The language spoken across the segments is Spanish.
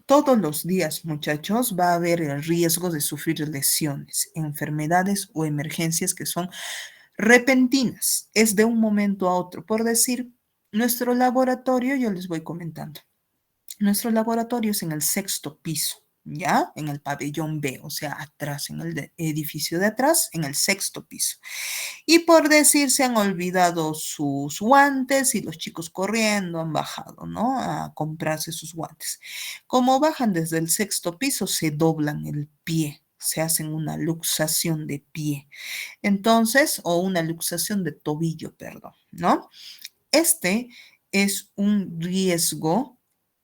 Todos los días, muchachos, va a haber el riesgo de sufrir lesiones, enfermedades o emergencias que son repentinas. Es de un momento a otro. Por decir, nuestro laboratorio, yo les voy comentando. Nuestro laboratorio es en el sexto piso, ¿ya? En el pabellón B, o sea, atrás, en el edificio de atrás, en el sexto piso. Y por decir, se han olvidado sus guantes y los chicos corriendo han bajado, ¿no? A comprarse sus guantes. Como bajan desde el sexto piso, se doblan el pie, se hacen una luxación de pie. Entonces, o una luxación de tobillo, perdón, ¿no? Este es un riesgo,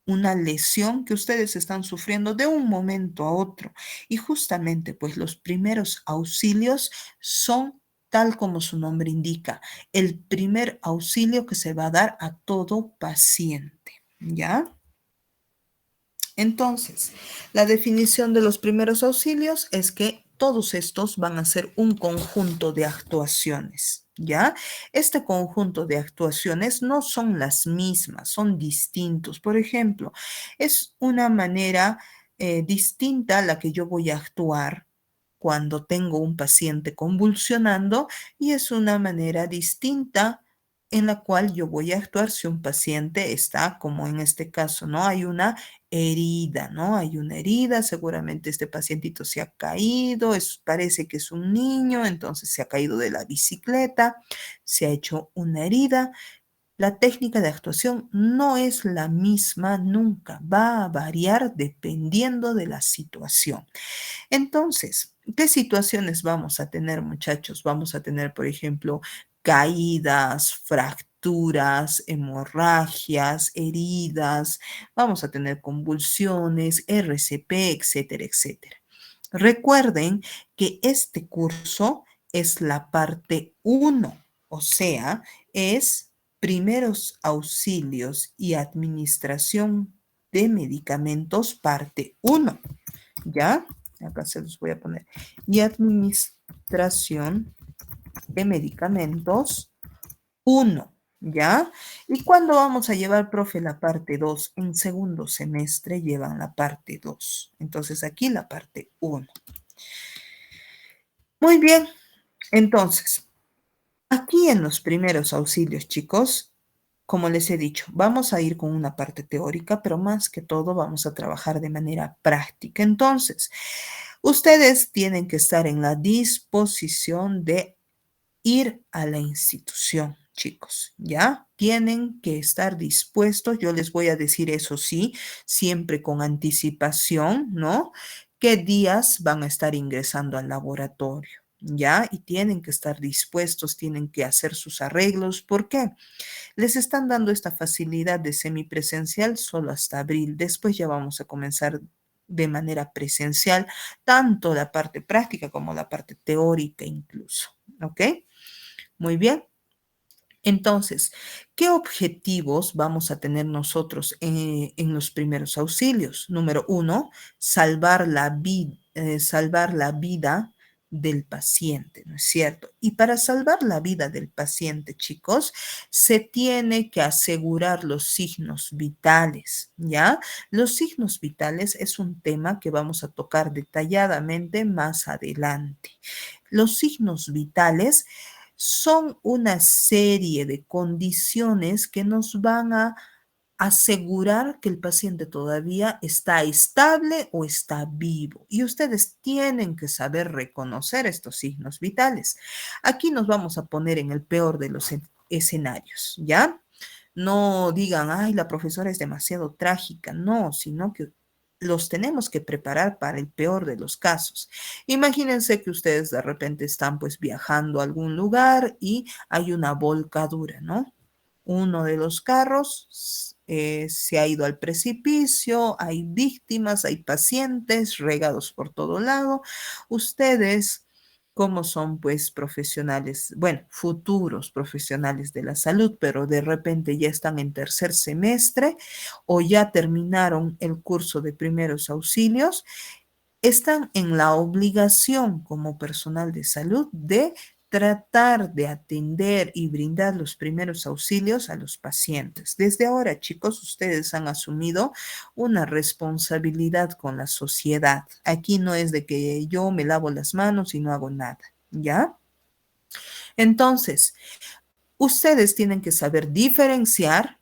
una lesión que ustedes están sufriendo de un momento a otro. Y justamente, pues los primeros auxilios son tal como su nombre indica, el primer auxilio que se va a dar a todo paciente, ¿ya? Entonces, la definición de los primeros auxilios es que todos estos van a ser un conjunto de actuaciones, ¿ya? Este conjunto de actuaciones no son las mismas, son distintos. Por ejemplo, es una manera distinta a la que yo voy a actuar cuando tengo un paciente convulsionando y es una manera distinta en la cual yo voy a actuar si un paciente está, como en este caso, ¿no? Hay una herida, ¿no? Hay una herida, seguramente este pacientito se ha caído, parece que es un niño, entonces se ha caído de la bicicleta, se ha hecho una herida. La técnica de actuación no es la misma nunca, va a variar dependiendo de la situación. Entonces, ¿qué situaciones vamos a tener, muchachos? Vamos a tener, por ejemplo, caídas, fracturas, hemorragias, heridas, vamos a tener convulsiones, RCP, etcétera, etcétera. Recuerden que este curso es la parte uno, o sea, es primeros auxilios y administración de medicamentos parte uno. ¿Ya? Acá se los voy a poner. Y administración de medicamentos uno. ¿Ya? ¿Y cuándo vamos a llevar, profe, la parte 2? En segundo semestre llevan la parte 2. Entonces aquí la parte uno. Muy bien. Entonces, aquí en los primeros auxilios, chicos, como les he dicho, vamos a ir con una parte teórica, pero más que todo vamos a trabajar de manera práctica. Entonces, ustedes tienen que estar en la disposición de ir a la institución, chicos, ¿ya? Tienen que estar dispuestos. Yo les voy a decir eso sí, siempre con anticipación, ¿no? ¿Qué días van a estar ingresando al laboratorio? ¿Ya? Y tienen que estar dispuestos, tienen que hacer sus arreglos. ¿Por qué? Les están dando esta facilidad de semipresencial solo hasta abril. Después ya vamos a comenzar de manera presencial, tanto la parte práctica como la parte teórica incluso. ¿Ok? Muy bien. Entonces, ¿qué objetivos vamos a tener nosotros en los primeros auxilios? Número uno, salvar la vida del paciente, ¿no es cierto? Y para salvar la vida del paciente, chicos, se tiene que asegurar los signos vitales, ¿ya? Los signos vitales es un tema que vamos a tocar detalladamente más adelante. Los signos vitales son una serie de condiciones que nos van a asegurar que el paciente todavía está estable o está vivo. Y ustedes tienen que saber reconocer estos signos vitales. Aquí nos vamos a poner en el peor de los escenarios, ¿ya? No digan, ay, la profesora es demasiado trágica, no, sino que los tenemos que preparar para el peor de los casos. Imagínense que ustedes de repente están pues viajando a algún lugar y hay una volcadura, ¿no? Uno de los carros se ha ido al precipicio, hay víctimas, hay pacientes regados por todo lado. Ustedes, como son pues profesionales, bueno, futuros profesionales de la salud, pero de repente ya están en tercer semestre o ya terminaron el curso de primeros auxilios, están en la obligación como personal de salud de tratar de atender y brindar los primeros auxilios a los pacientes. Desde ahora, chicos, ustedes han asumido una responsabilidad con la sociedad. Aquí no es de que yo me lavo las manos y no hago nada, ¿ya? Entonces, ustedes tienen que saber diferenciar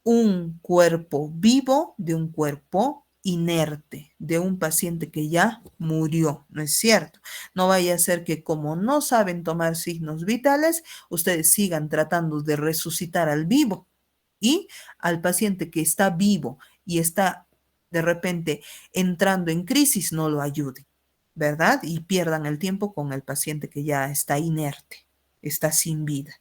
un cuerpo vivo de un cuerpo inerte, de un paciente que ya murió, ¿no es cierto? No vaya a ser que como no saben tomar signos vitales, ustedes sigan tratando de resucitar al vivo y al paciente que está vivo y está de repente entrando en crisis, no lo ayuden, ¿verdad? Y pierdan el tiempo con el paciente que ya está inerte, está sin vida.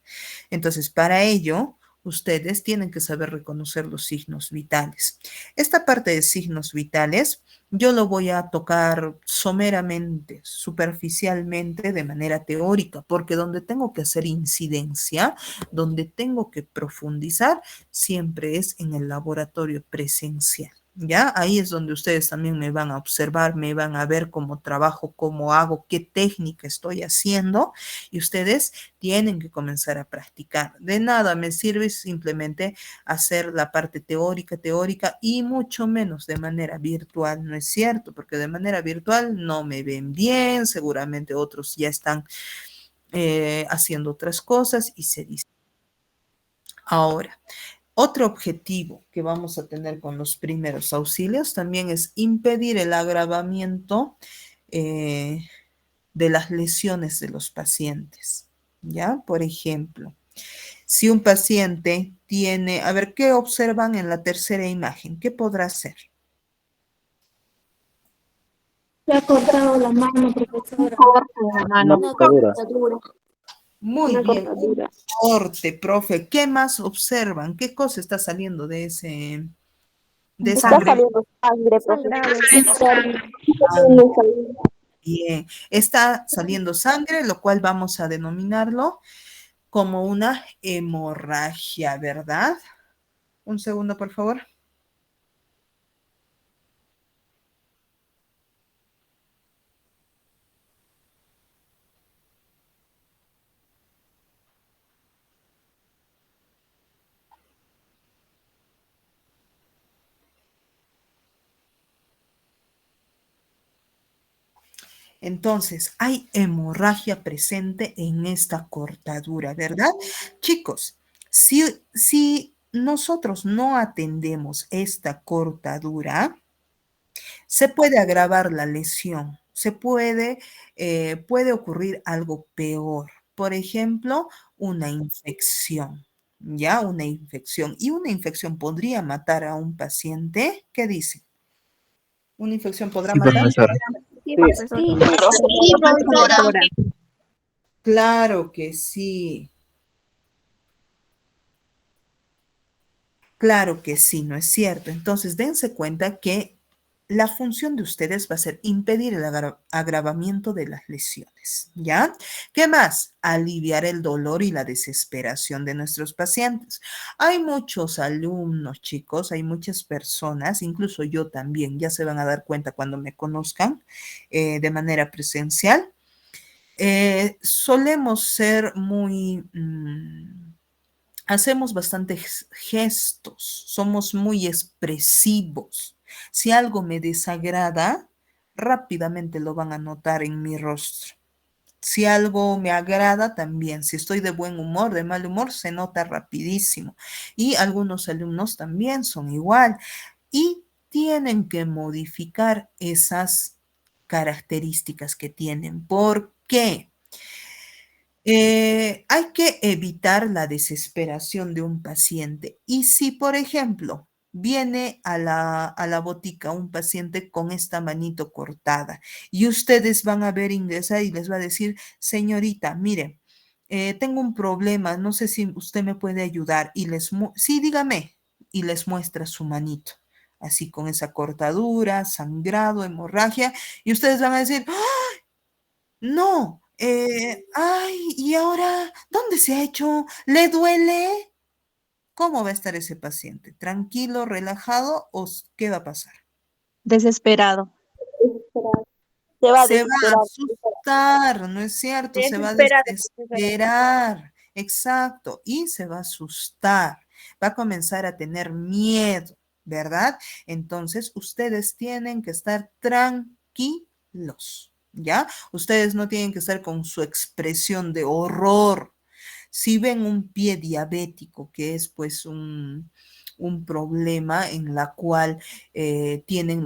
Entonces, para ello, ustedes tienen que saber reconocer los signos vitales. Esta parte de signos vitales yo lo voy a tocar someramente, superficialmente, de manera teórica, porque donde tengo que hacer incidencia, donde tengo que profundizar, siempre es en el laboratorio presencial. ¿Ya? Ahí es donde ustedes también me van a observar, me van a ver cómo trabajo, cómo hago, qué técnica estoy haciendo y ustedes tienen que comenzar a practicar. De nada me sirve simplemente hacer la parte teórica, teórica y mucho menos de manera virtual, ¿no es cierto? Porque de manera virtual no me ven bien, seguramente otros ya están haciendo otras cosas y se dice. Ahora, otro objetivo que vamos a tener con los primeros auxilios también es impedir el agravamiento eh, de las lesiones de los pacientes. ¿Ya? Por ejemplo, si un paciente tiene, a ver, ¿qué observan en la tercera imagen? ¿Qué podrá ser? Se ha cortado la mano, profesora. Una Una cortadura. cortadura. Muy Una bien, un cortadura. corte, profe. ¿Qué más observan? ¿Qué cosa está saliendo de esa Está agresión? saliendo sangre, profesora. Bien, está saliendo sangre, lo cual vamos a denominarlo como una hemorragia, ¿verdad? Un segundo, por favor. Entonces, hay hemorragia presente en esta cortadura, ¿verdad? Chicos, si nosotros no atendemos esta cortadura, se puede agravar la lesión, puede ocurrir algo peor. Por ejemplo, una infección, ¿ya? Una infección. Y una infección podría matar a un paciente. ¿Qué dice? ¿Una infección podrá Sí, matar? profesora. Sí, Sí. profesora. Sí, Sí, profesora. Claro que sí. Claro que sí, ¿no es cierto? Entonces, dense cuenta que la función de ustedes va a ser impedir el agravamiento de las lesiones, ¿ya? ¿Qué más? Aliviar el dolor y la desesperación de nuestros pacientes. Hay muchos alumnos, chicos, hay muchas personas, incluso yo también, ya se van a dar cuenta cuando me conozcan de manera presencial. Solemos ser muy... hacemos bastantes gestos, somos muy expresivos. Si algo me desagrada, rápidamente lo van a notar en mi rostro. Si algo me agrada también, si estoy de buen humor, de mal humor, se nota rapidísimo. Y algunos alumnos también son igual. Y tienen que modificar esas características que tienen. ¿Por qué? Hay que evitar la desesperación de un paciente. Y si, por ejemplo, viene a la botica un paciente con esta manito cortada y ustedes van a ver ingresar y les va a decir, señorita, mire, tengo un problema, no sé si usted me puede ayudar. Y sí, dígame, y les muestra su manito, así con esa cortadura, sangrado, hemorragia, y ustedes van a decir, no, ay, ¿y ahora dónde se ha hecho? ¿Le duele? ¿Cómo va a estar ese paciente? ¿Tranquilo, relajado o qué va a pasar? desesperado. Se va a Se va a desesperar. asustar, ¿no es cierto? Se va a Desesperada, profesora. desesperar, exacto, y se va a asustar, va a comenzar a tener miedo, ¿verdad? Entonces, ustedes tienen que estar tranquilos, ¿ya? Ustedes no tienen que estar con su expresión de horror. Si ven un pie diabético, que es pues un problema en la cual tienen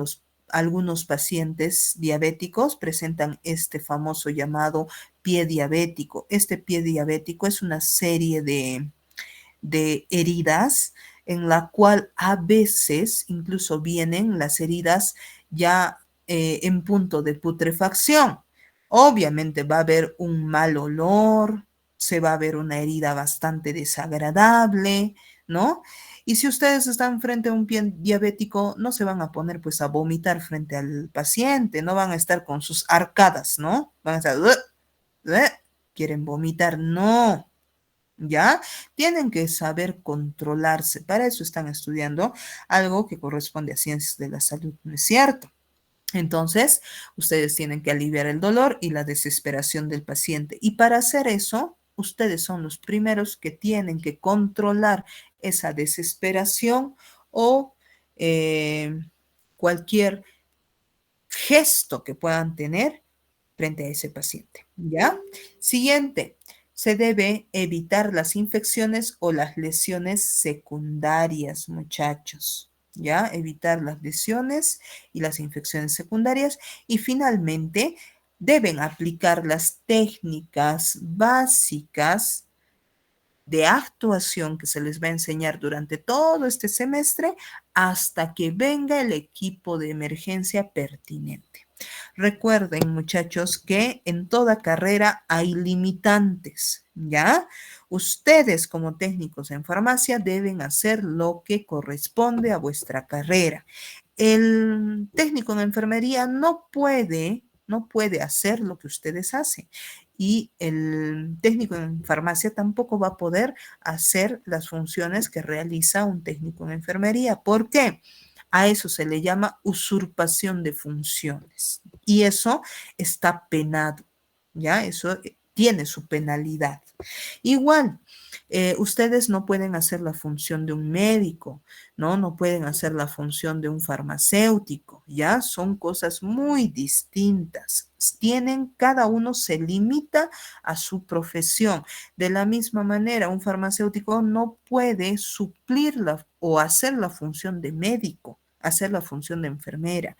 algunos pacientes diabéticos presentan este famoso llamado pie diabético. Este pie diabético es una serie de heridas en la cual a veces incluso vienen las heridas ya en punto de putrefacción. Obviamente va a haber un mal olor, se va a ver una herida bastante desagradable, ¿no? Y si ustedes están frente a un pie diabético, no se van a poner pues a vomitar frente al paciente, no van a estar con sus arcadas, ¿no? Van a estar, quieren vomitar, no. ¿Ya? Tienen que saber controlarse. Para eso están estudiando algo que corresponde a ciencias de la salud, ¿no es cierto? Entonces, ustedes tienen que aliviar el dolor y la desesperación del paciente. Y para hacer eso, ustedes son los primeros que tienen que controlar esa desesperación o cualquier gesto que puedan tener frente a ese paciente. ¿Ya? Siguiente, se debe evitar las infecciones o las lesiones secundarias, muchachos. ¿Ya? Evitar las lesiones y las infecciones secundarias. Y finalmente, deben aplicar las técnicas básicas de actuación que se les va a enseñar durante todo este semestre hasta que venga el equipo de emergencia pertinente. Recuerden, muchachos, que en toda carrera hay limitantes, ¿ya? Ustedes como técnicos en farmacia deben hacer lo que corresponde a vuestra carrera. El técnico en enfermería no puede hacer lo que ustedes hacen. Y el técnico en farmacia tampoco va a poder hacer las funciones que realiza un técnico en enfermería. ¿Por qué? A eso se le llama usurpación de funciones. Y eso está penado, ¿ya? Eso tiene su penalidad. Igual, ustedes no pueden hacer la función de un médico, ¿no? No pueden hacer la función de un farmacéutico, ¿ya? Son cosas muy distintas. Cada uno se limita a su profesión. De la misma manera, un farmacéutico no puede suplir o hacer la función de médico, hacer la función de enfermera.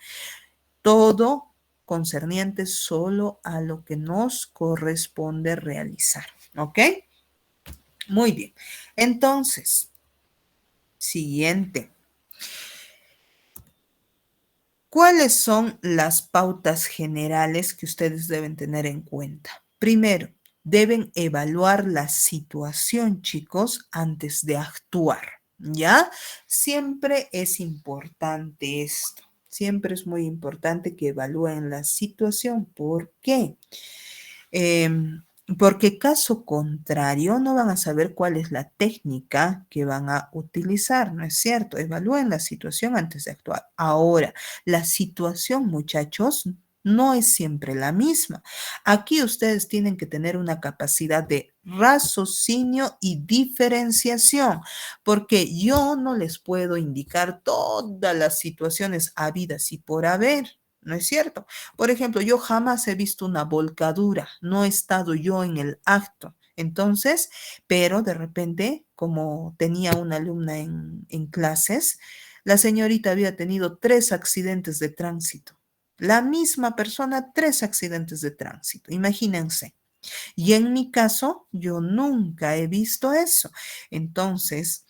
Todo concerniente solo a lo que nos corresponde realizar, ¿ok? Muy bien. Entonces, siguiente. ¿Cuáles son las pautas generales que ustedes deben tener en cuenta? Primero, deben evaluar la situación, chicos, antes de actuar, ¿ya? Siempre es importante esto. Siempre es muy importante que evalúen la situación. ¿Por qué? Porque caso contrario, no van a saber cuál es la técnica que van a utilizar, ¿no es cierto? Evalúen la situación antes de actuar. Ahora, la situación, muchachos, no es siempre la misma. Aquí ustedes tienen que tener una capacidad de raciocinio y diferenciación, porque yo no les puedo indicar todas las situaciones habidas y por haber. ¿No es cierto? Por ejemplo, yo jamás he visto una volcadura, no he estado yo en el acto. Entonces, pero de repente, como tenía una alumna en clases, la señorita había tenido 3 accidentes de tránsito. La misma persona, 3 accidentes de tránsito. Imagínense. Y en mi caso, yo nunca he visto eso. Entonces,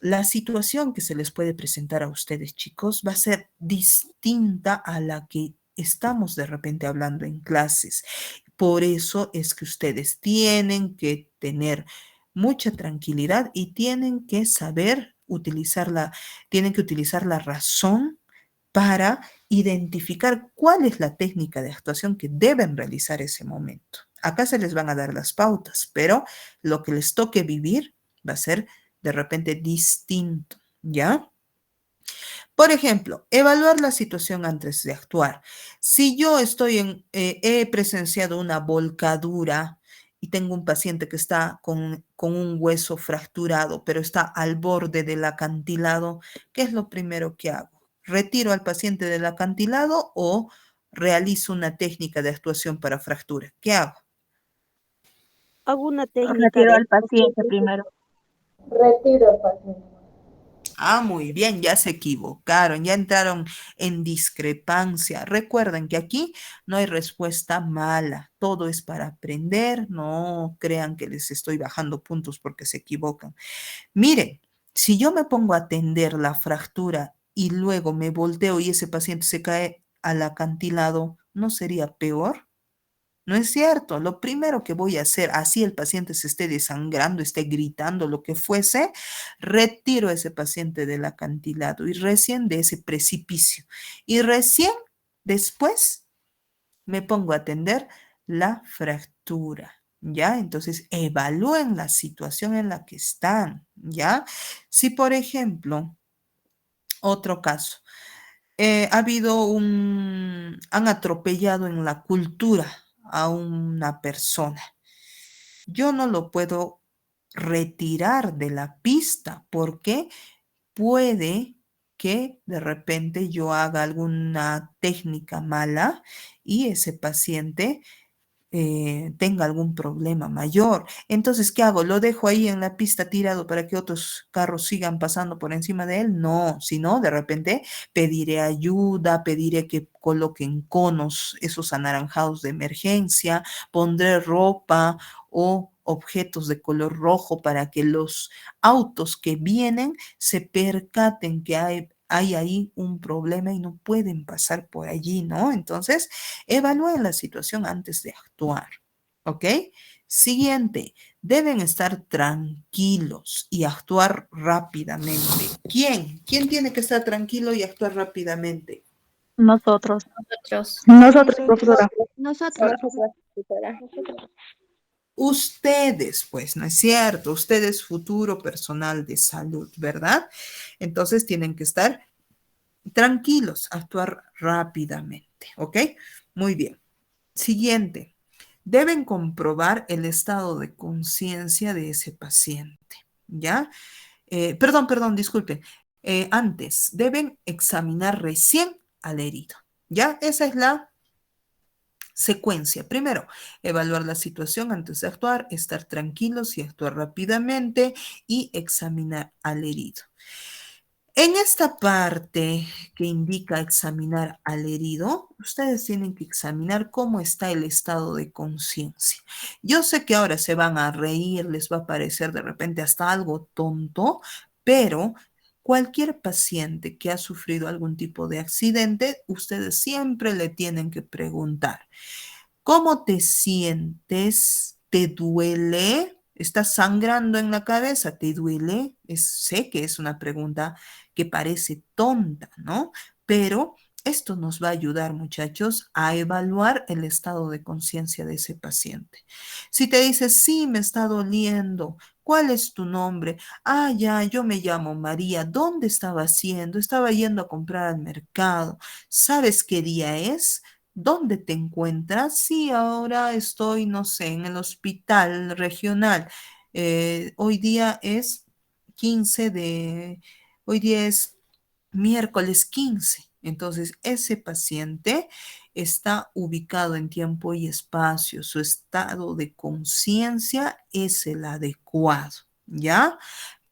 la situación que se les puede presentar a ustedes, chicos, va a ser distinta a la que estamos de repente hablando en clases. Por eso es que ustedes tienen que tener mucha tranquilidad y tienen que saber tienen que utilizar la razón para identificar cuál es la técnica de actuación que deben realizar ese momento. Acá se les van a dar las pautas, pero lo que les toque vivir va a ser de repente distinto, ¿ya? Por ejemplo, evaluar la situación antes de actuar. Si yo he presenciado una volcadura y tengo un paciente que está con un hueso fracturado, pero está al borde del acantilado, ¿qué es lo primero que hago? ¿Retiro al paciente del acantilado o realizo una técnica de actuación para fractura? ¿Qué hago? Hago una técnica Retiro de al paciente primero. Retiro al paciente. Ah, muy bien, ya se equivocaron, ya entraron en discrepancia. Recuerden que aquí no hay respuesta mala, todo es para aprender, no crean que les estoy bajando puntos porque se equivocan. Miren, si yo me pongo a atender la fractura y luego me volteo y ese paciente se cae al acantilado, ¿no sería peor? No es cierto. Lo primero que voy a hacer, así el paciente se esté desangrando, esté gritando, lo que fuese, retiro a ese paciente del acantilado y recién de ese precipicio. Y recién después me pongo a atender la fractura. ¿Ya? Entonces, evalúen la situación en la que están. ¿Ya? Si, por ejemplo, otro caso, han atropellado en la cultura a una persona. Yo no lo puedo retirar de la pista porque puede que de repente yo haga alguna técnica mala y ese paciente tenga algún problema mayor. Entonces, ¿qué hago? ¿Lo dejo ahí en la pista tirado para que otros carros sigan pasando por encima de él? No, sino de repente pediré ayuda, pediré que coloquen conos, esos anaranjados de emergencia, pondré ropa o objetos de color rojo para que los autos que vienen se percaten que hay ahí un problema y no pueden pasar por allí, ¿no? Entonces, evalúen la situación antes de actuar, ¿ok? Siguiente, deben estar tranquilos y actuar rápidamente. ¿Quién? ¿Quién tiene que estar tranquilo y actuar rápidamente? Nosotros. Nosotros. Nosotros, profesora. Nosotros. Ustedes, pues, ¿no es cierto? Ustedes, futuro personal de salud, ¿verdad? Entonces tienen que estar tranquilos, actuar rápidamente, ¿ok? Muy bien. Siguiente, deben comprobar el estado de conciencia de ese paciente, ¿ya? Perdón, disculpen. Antes, deben examinar recién al herido, ¿ya? Esa es la secuencia. Primero, evaluar la situación antes de actuar, estar tranquilos y actuar rápidamente y examinar al herido. En esta parte que indica examinar al herido, ustedes tienen que examinar cómo está el estado de conciencia. Yo sé que ahora se van a reír, les va a parecer de repente hasta algo tonto, pero cualquier paciente que ha sufrido algún tipo de accidente, ustedes siempre le tienen que preguntar, ¿cómo te sientes? ¿Te duele? ¿Estás sangrando en la cabeza? ¿Te duele? Sé que es una pregunta que parece tonta, ¿no? Pero esto nos va a ayudar, muchachos, a evaluar el estado de conciencia de ese paciente. Si te dice, sí, me está doliendo, ¿cuál es tu nombre? Ah, ya, yo me llamo María. ¿Dónde estaba haciendo? Estaba yendo a comprar al mercado. ¿Sabes qué día es? ¿Dónde te encuentras? Sí, ahora estoy, no sé, en el hospital regional. Hoy día es 15 de, hoy día es miércoles 15. Entonces, ese paciente está ubicado en tiempo y espacio. Su estado de conciencia es el adecuado, ¿ya?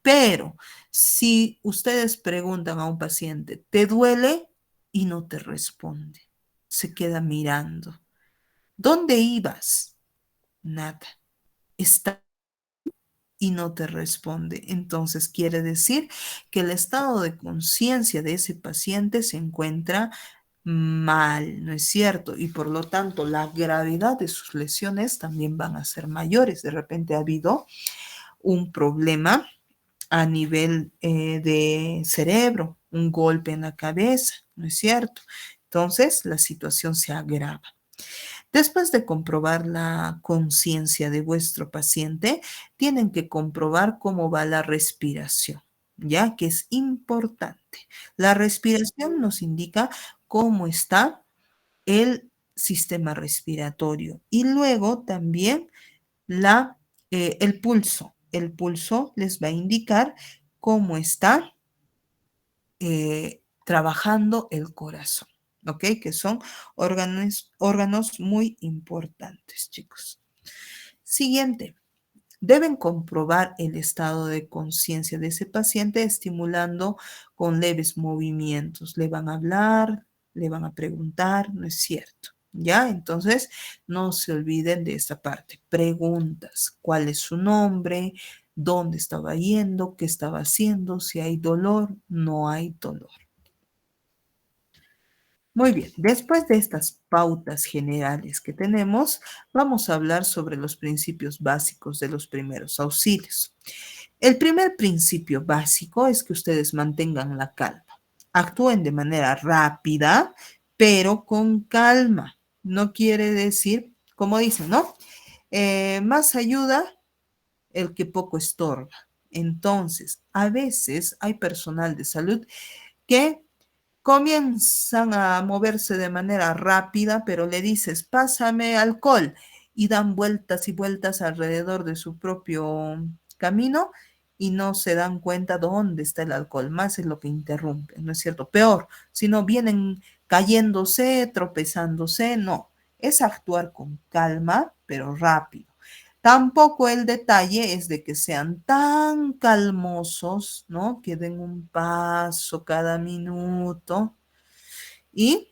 Pero si ustedes preguntan a un paciente, ¿te duele? Y no te responde, se queda mirando. ¿Dónde ibas? Nada. Está y no te responde. Entonces quiere decir que el estado de conciencia de ese paciente se encuentra mal, ¿no es cierto? Y por lo tanto la gravedad de sus lesiones también van a ser mayores. De repente ha habido un problema a nivel de cerebro, un golpe en la cabeza, ¿no es cierto? Entonces la situación se agrava. Después de comprobar la conciencia de vuestro paciente, tienen que comprobar cómo va la respiración, ya que es importante. La respiración nos indica cómo está el sistema respiratorio y luego también el pulso. El pulso les va a indicar cómo está trabajando el corazón, ¿ok? Que son órganos muy importantes, chicos. Siguiente. Deben comprobar el estado de conciencia de ese paciente estimulando con leves movimientos. Le van a hablar, le van a preguntar, no es cierto. ¿Ya? Entonces, no se olviden de esta parte. Preguntas, ¿cuál es su nombre? ¿Dónde estaba yendo? ¿Qué estaba haciendo? Si hay dolor, no hay dolor. Muy bien, después de estas pautas generales que tenemos, vamos a hablar sobre los principios básicos de los primeros auxilios. El primer principio básico es que ustedes mantengan la calma. Actúen de manera rápida, pero con calma. No quiere decir, como dicen, ¿no? Más ayuda el que poco estorba. Entonces, a veces hay personal de salud que comienzan a moverse de manera rápida, pero le dices, pásame alcohol, y dan vueltas y vueltas alrededor de su propio camino y no se dan cuenta dónde está el alcohol. Más es lo que interrumpe, ¿no es cierto? Peor, si no vienen cayéndose, tropezándose, no. Es actuar con calma, pero rápido. Tampoco el detalle es de que sean tan calmosos, ¿no? Que den un paso cada minuto y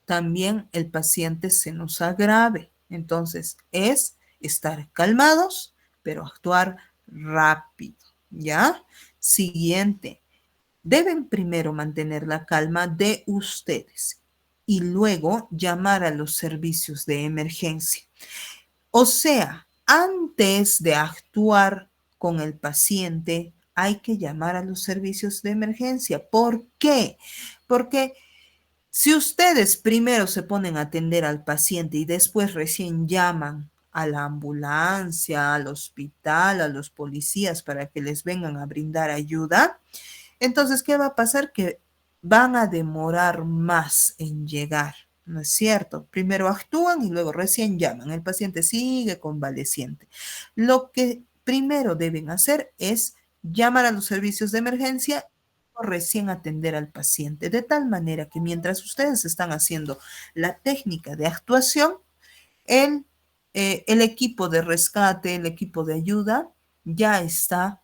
también el paciente se nos agrave. Entonces, es estar calmados, pero actuar rápido, ¿ya? Siguiente, deben primero mantener la calma de ustedes y luego llamar a los servicios de emergencia. O sea, antes de actuar con el paciente, hay que llamar a los servicios de emergencia. ¿Por qué? Porque si ustedes primero se ponen a atender al paciente y después recién llaman a la ambulancia, al hospital, a los policías para que les vengan a brindar ayuda, entonces, ¿qué va a pasar? Que van a demorar más en llegar, ¿no es cierto? Primero actúan y luego recién llaman. El paciente sigue convaleciente. Lo que primero deben hacer es llamar a los servicios de emergencia o recién atender al paciente, de tal manera que mientras ustedes están haciendo la técnica de actuación, el, el equipo de rescate, el equipo de ayuda, ya está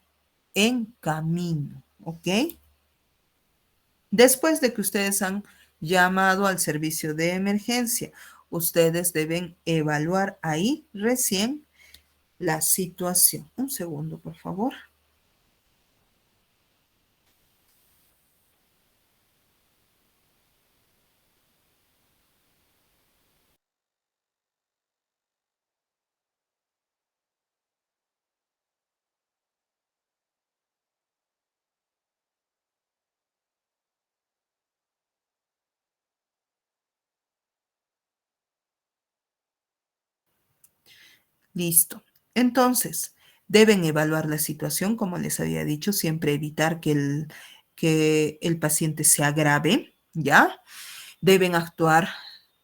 en camino, ¿ok? Después de que ustedes han llamado al servicio de emergencia, ustedes deben evaluar ahí recién la situación. Un segundo, por favor. Listo. Entonces, deben evaluar la situación, como les había dicho, siempre evitar que el paciente se agrave, ¿ya? Deben actuar,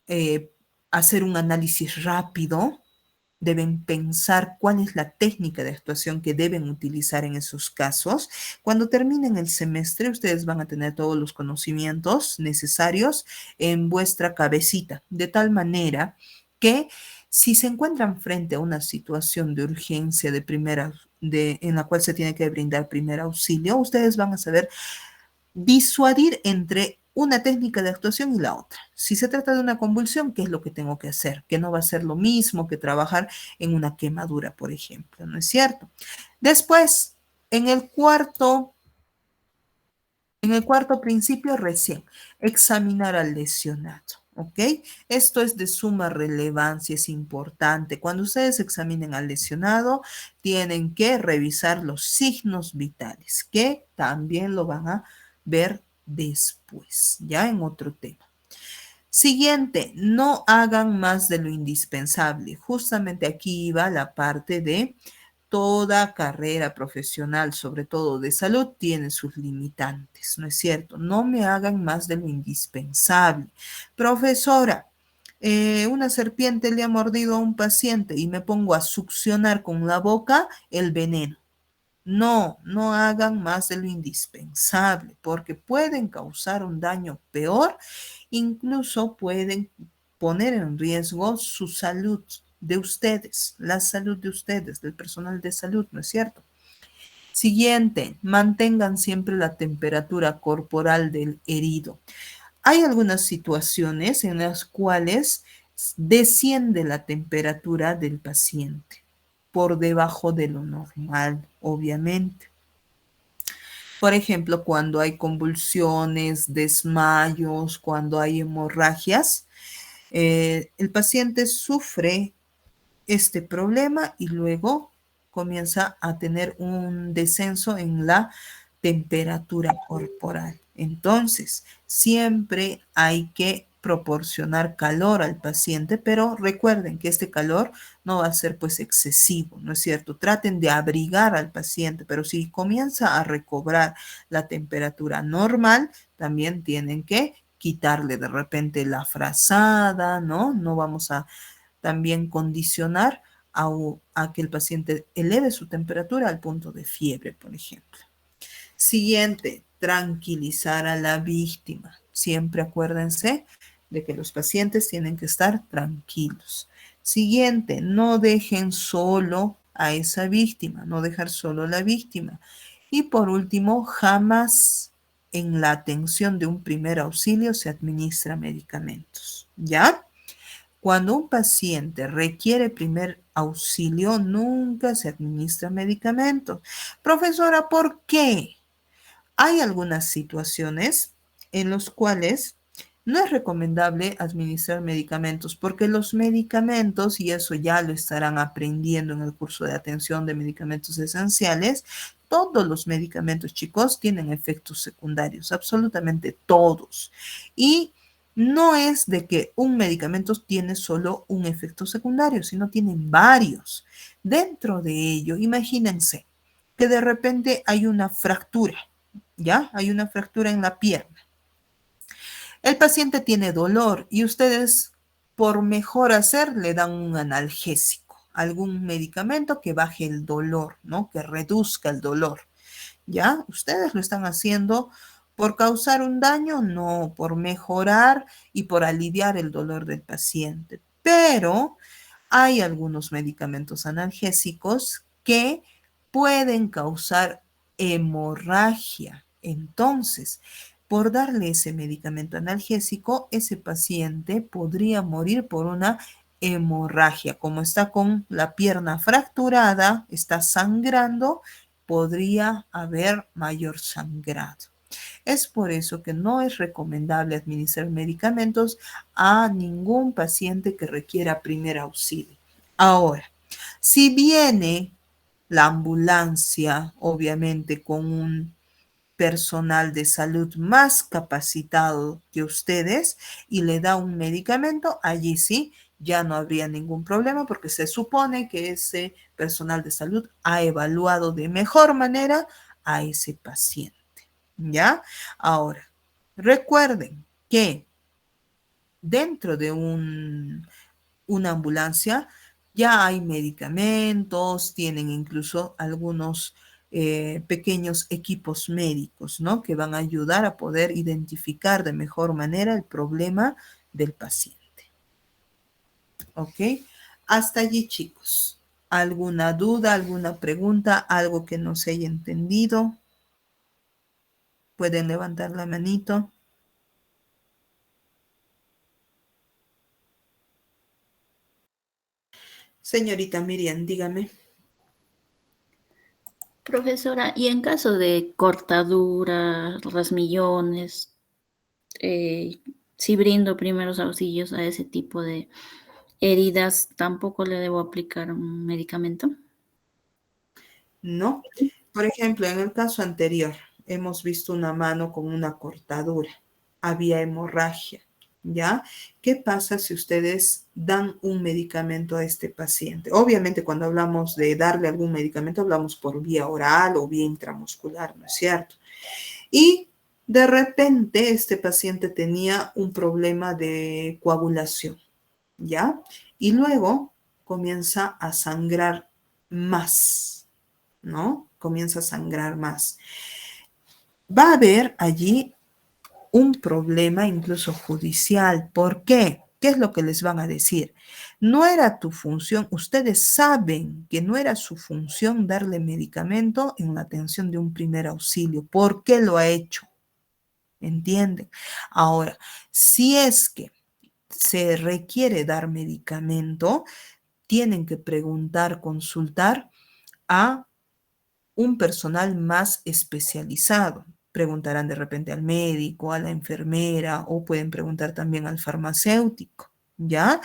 eh, hacer un análisis rápido, deben pensar cuál es la técnica de actuación que deben utilizar en esos casos. Cuando terminen el semestre, ustedes van a tener todos los conocimientos necesarios en vuestra cabecita, de tal manera que si se encuentran frente a una situación de urgencia en la cual se tiene que brindar primer auxilio, ustedes van a saber disuadir entre una técnica de actuación y la otra. Si se trata de una convulsión, ¿qué es lo que tengo que hacer? Que no va a ser lo mismo que trabajar en una quemadura, por ejemplo, ¿no es cierto? Después, en el cuarto principio, recién, examinar al lesionado, ¿ok? Esto es de suma relevancia, es importante. Cuando ustedes examinen al lesionado, tienen que revisar los signos vitales, que también lo van a ver después, ya en otro tema. Siguiente, no hagan más de lo indispensable. Justamente aquí iba la parte de toda carrera profesional, sobre todo de salud, tiene sus limitantes, ¿no es cierto? No me hagan más de lo indispensable. Profesora, una serpiente le ha mordido a un paciente y me pongo a succionar con la boca el veneno. No, no hagan más de lo indispensable, porque pueden causar un daño peor, incluso pueden poner en riesgo su salud de ustedes, la salud de ustedes, del personal de salud, ¿no es cierto? Siguiente, mantengan siempre la temperatura corporal del herido. Hay algunas situaciones en las cuales desciende la temperatura del paciente por debajo de lo normal, obviamente. Por ejemplo, cuando hay convulsiones, desmayos, cuando hay hemorragias, el paciente sufre este problema y luego comienza a tener un descenso en la temperatura corporal. Entonces, siempre hay que proporcionar calor al paciente, pero recuerden que este calor no va a ser pues excesivo, ¿no es cierto? Traten de abrigar al paciente, pero si comienza a recobrar la temperatura normal, también tienen que quitarle de repente la frazada, ¿no? No vamos a también condicionar a que el paciente eleve su temperatura al punto de fiebre, por ejemplo. Siguiente, tranquilizar a la víctima. Siempre acuérdense de que los pacientes tienen que estar tranquilos. Siguiente, no dejen solo a esa víctima, no dejar solo a la víctima. Y por último, jamás en la atención de un primer auxilio se administra medicamentos. ¿Ya? Cuando un paciente requiere primer auxilio, nunca se administra medicamentos. Profesora, ¿por qué? Hay algunas situaciones en las cuales no es recomendable administrar medicamentos porque los medicamentos, y eso ya lo estarán aprendiendo en el curso de atención de medicamentos esenciales, todos los medicamentos, chicos, tienen efectos secundarios, absolutamente todos. Y no es de que un medicamento tiene solo un efecto secundario, sino tienen varios. Dentro de ello, imagínense que de repente hay una fractura, ¿ya? Hay una fractura en la pierna. El paciente tiene dolor y ustedes, por mejor hacer, le dan un analgésico, algún medicamento que baje el dolor, ¿no? Que reduzca el dolor. ¿Ya? ¿Ustedes lo están haciendo por causar un daño? No, por mejorar y por aliviar el dolor del paciente. Pero hay algunos medicamentos analgésicos que pueden causar hemorragia. Entonces, por darle ese medicamento analgésico, ese paciente podría morir por una hemorragia. Como está con la pierna fracturada, está sangrando, podría haber mayor sangrado. Es por eso que no es recomendable administrar medicamentos a ningún paciente que requiera primer auxilio. Ahora, si viene la ambulancia, obviamente con un personal de salud más capacitado que ustedes y le da un medicamento, allí sí, ya no habría ningún problema porque se supone que ese personal de salud ha evaluado de mejor manera a ese paciente. ¿Ya? Ahora, recuerden que dentro de una ambulancia ya hay medicamentos, tienen incluso algunos pequeños equipos médicos, ¿no? Que van a ayudar a poder identificar de mejor manera el problema del paciente. ¿Ok? Hasta allí, chicos. ¿Alguna duda, alguna pregunta, algo que no se haya entendido? Pueden levantar la manito. Señorita Miriam, dígame. Profesora, y en caso de cortaduras, rasmillones, si brindo primeros auxilios a ese tipo de heridas, ¿tampoco le debo aplicar un medicamento? No. Por ejemplo, en el caso anterior, hemos visto una mano con una cortadura. Había hemorragia, ¿ya? ¿Qué pasa si ustedes dan un medicamento a este paciente? Obviamente, cuando hablamos de darle algún medicamento, hablamos por vía oral o vía intramuscular, ¿no es cierto? Y de repente este paciente tenía un problema de coagulación, ¿ya? Y luego comienza a sangrar más, ¿no? Comienza a sangrar más. Va a haber allí un problema incluso judicial. ¿Por qué? ¿Qué es lo que les van a decir? No era tu función, ustedes saben que no era su función darle medicamento en la atención de un primer auxilio. ¿Por qué lo ha hecho? ¿Entienden? Ahora, si es que se requiere dar medicamento, tienen que preguntar, consultar a un personal más especializado. Preguntarán de repente al médico, a la enfermera o pueden preguntar también al farmacéutico, ¿ya?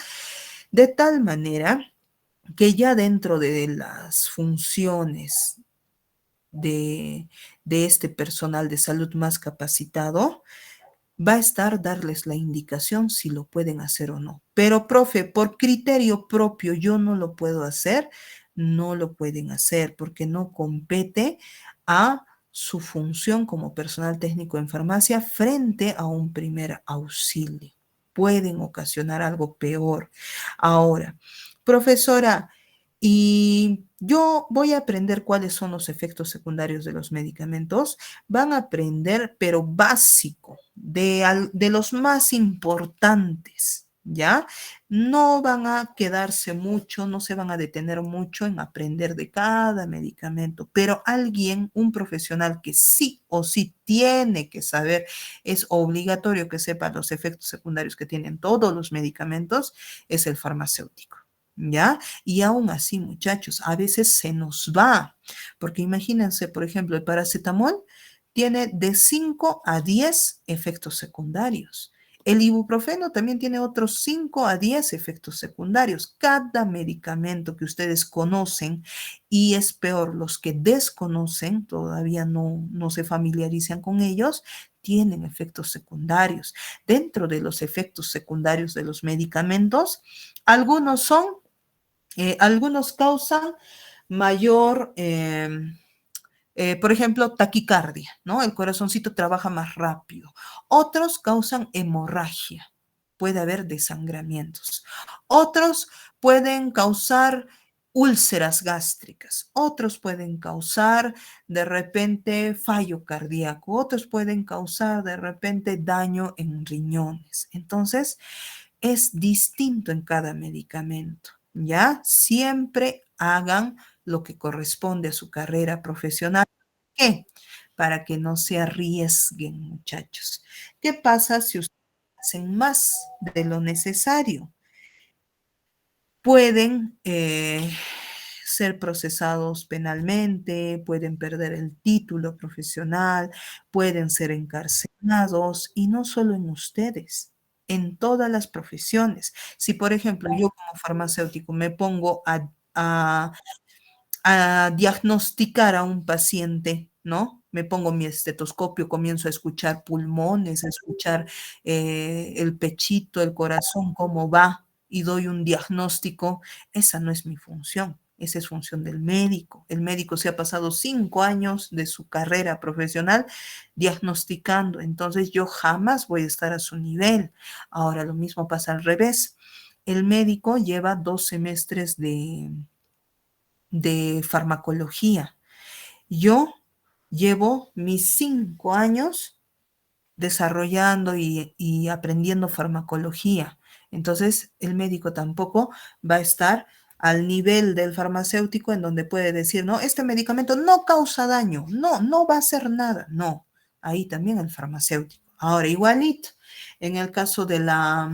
De tal manera que ya dentro de las funciones de este personal de salud más capacitado, va a estar darles la indicación si lo pueden hacer o no. Pero, profe, por criterio propio yo no lo puedo hacer, no lo pueden hacer porque no compete a su función como personal técnico en farmacia frente a un primer auxilio. Pueden ocasionar algo peor. Ahora, profesora, y yo voy a aprender cuáles son los efectos secundarios de los medicamentos. Van a aprender, pero básico, de los más importantes, ¿ya? No van a quedarse mucho, no se van a detener mucho en aprender de cada medicamento, pero alguien, un profesional que sí o sí tiene que saber, es obligatorio que sepa los efectos secundarios que tienen todos los medicamentos, es el farmacéutico. ¿Ya? Y aún así, muchachos, a veces se nos va, porque imagínense, por ejemplo, el paracetamol tiene de 5 a 10 efectos secundarios. El ibuprofeno también tiene otros 5 a 10 efectos secundarios. Cada medicamento que ustedes conocen, y es peor, los que desconocen, todavía no se familiarizan con ellos, tienen efectos secundarios. Dentro de los efectos secundarios de los medicamentos, algunos causan mayor, por ejemplo, taquicardia, ¿no? El corazoncito trabaja más rápido. Otros causan hemorragia. Puede haber desangramientos. Otros pueden causar úlceras gástricas. Otros pueden causar de repente fallo cardíaco. Otros pueden causar de repente daño en riñones. Entonces, es distinto en cada medicamento, ¿ya? Siempre hagan lo que corresponde a su carrera profesional. ¿Qué? Para que no se arriesguen, muchachos. ¿Qué pasa si ustedes hacen más de lo necesario? Pueden ser procesados penalmente, pueden perder el título profesional, pueden ser encarcelados y no solo en ustedes, en todas las profesiones. Si, por ejemplo, yo como farmacéutico me pongo a diagnosticar a un paciente, ¿no? Me pongo mi estetoscopio, comienzo a escuchar pulmones, a escuchar el pechito, el corazón, cómo va, y doy un diagnóstico. Esa no es mi función, esa es función del médico. El médico se ha pasado 5 años de su carrera profesional diagnosticando, entonces yo jamás voy a estar a su nivel. Ahora lo mismo pasa al revés. El médico lleva 2 semestres de farmacología. Yo llevo mis 5 años desarrollando y aprendiendo farmacología. Entonces, el médico tampoco va a estar al nivel del farmacéutico en donde puede decir, no, este medicamento no causa daño, no va a hacer nada. No, ahí también el farmacéutico. Ahora, igualito, en el caso de la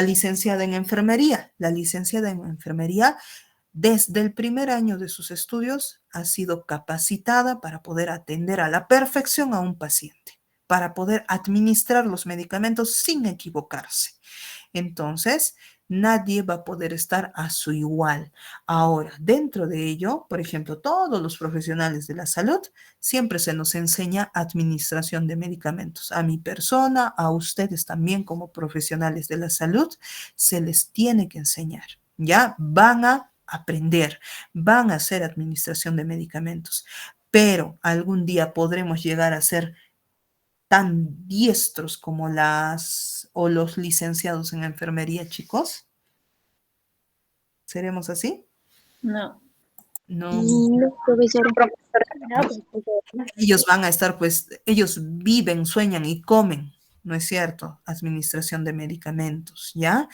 licenciada en enfermería, la licenciada en enfermería desde el primer año de sus estudios ha sido capacitada para poder atender a la perfección a un paciente, para poder administrar los medicamentos sin equivocarse. Entonces, Nadie va a poder estar a su igual. Ahora, dentro de ello, por ejemplo, todos los profesionales de la salud, siempre se nos enseña administración de medicamentos. A mi persona, a ustedes también como profesionales de la salud, se les tiene que enseñar. Ya van a aprender, van a hacer administración de medicamentos, pero algún día podremos llegar a ser tan diestros como las o los licenciados en enfermería, chicos. ¿Seremos así? No. No. No, profesora. Ellos van a estar, pues, ellos viven, sueñan y comen, ¿no es cierto? Administración de medicamentos, ¿ya?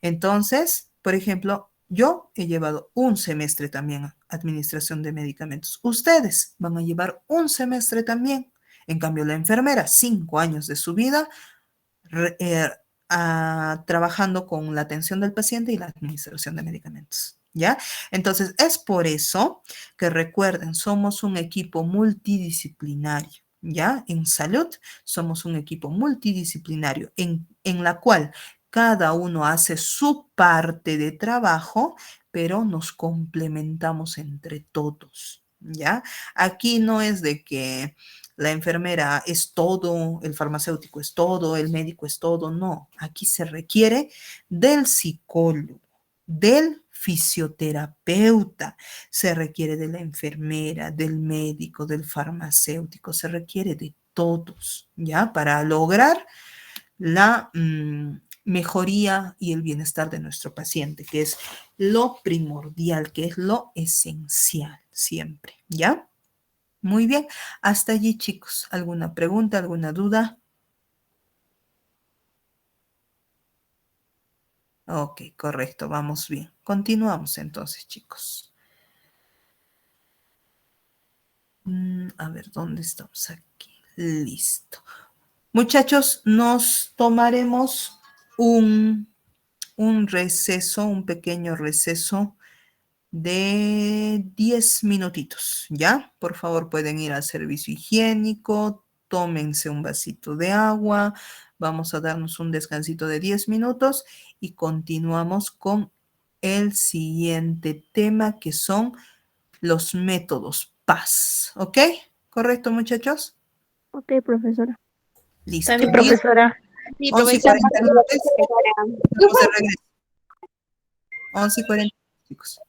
Entonces, por ejemplo, yo he llevado un semestre también administración de medicamentos. Ustedes van a llevar un semestre también. En cambio, la enfermera, 5 años de su vida re- eh, trabajando con la atención del paciente y la administración de medicamentos. ¿Ya? Entonces, es por eso que recuerden, somos un equipo multidisciplinario. ¿Ya? En salud somos un equipo multidisciplinario en la cual cada uno hace su parte de trabajo, pero nos complementamos entre todos. ¿Ya? Aquí no es de que la enfermera es todo, el farmacéutico es todo, el médico es todo. No, aquí se requiere del psicólogo, del fisioterapeuta, se requiere de la enfermera, del médico, del farmacéutico, se requiere de todos, ¿ya? Para lograr la mejoría y el bienestar de nuestro paciente, que es lo primordial, que es lo esencial siempre, ¿ya? Muy bien, hasta allí, chicos. ¿Alguna pregunta, alguna duda? Ok, correcto, vamos bien. Continuamos entonces, chicos. A ver, ¿dónde estamos aquí? Listo. Muchachos, nos tomaremos un receso, un pequeño receso de 10 minutitos, ¿ya? Por favor, pueden ir al servicio higiénico, tómense un vasito de agua, vamos a darnos un descansito de 10 minutos y continuamos con el siguiente tema que son los métodos PAS, ¿ok? ¿Correcto, muchachos? Ok, profesora. Listo. Está bien, 10, profesora. Sí, 11 y profesora. 40 minutos, estamos de regreso. 11 y 40, chicos.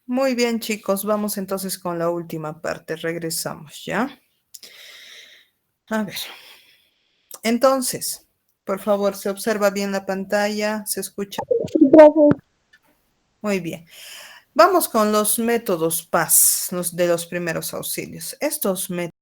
Muy bien, chicos, vamos entonces con la última parte. Regresamos, ¿ya? A ver. Entonces, por favor, se observa bien la pantalla, se escucha. Muy bien. Vamos con los métodos PAS, los de los primeros auxilios. Estos métodos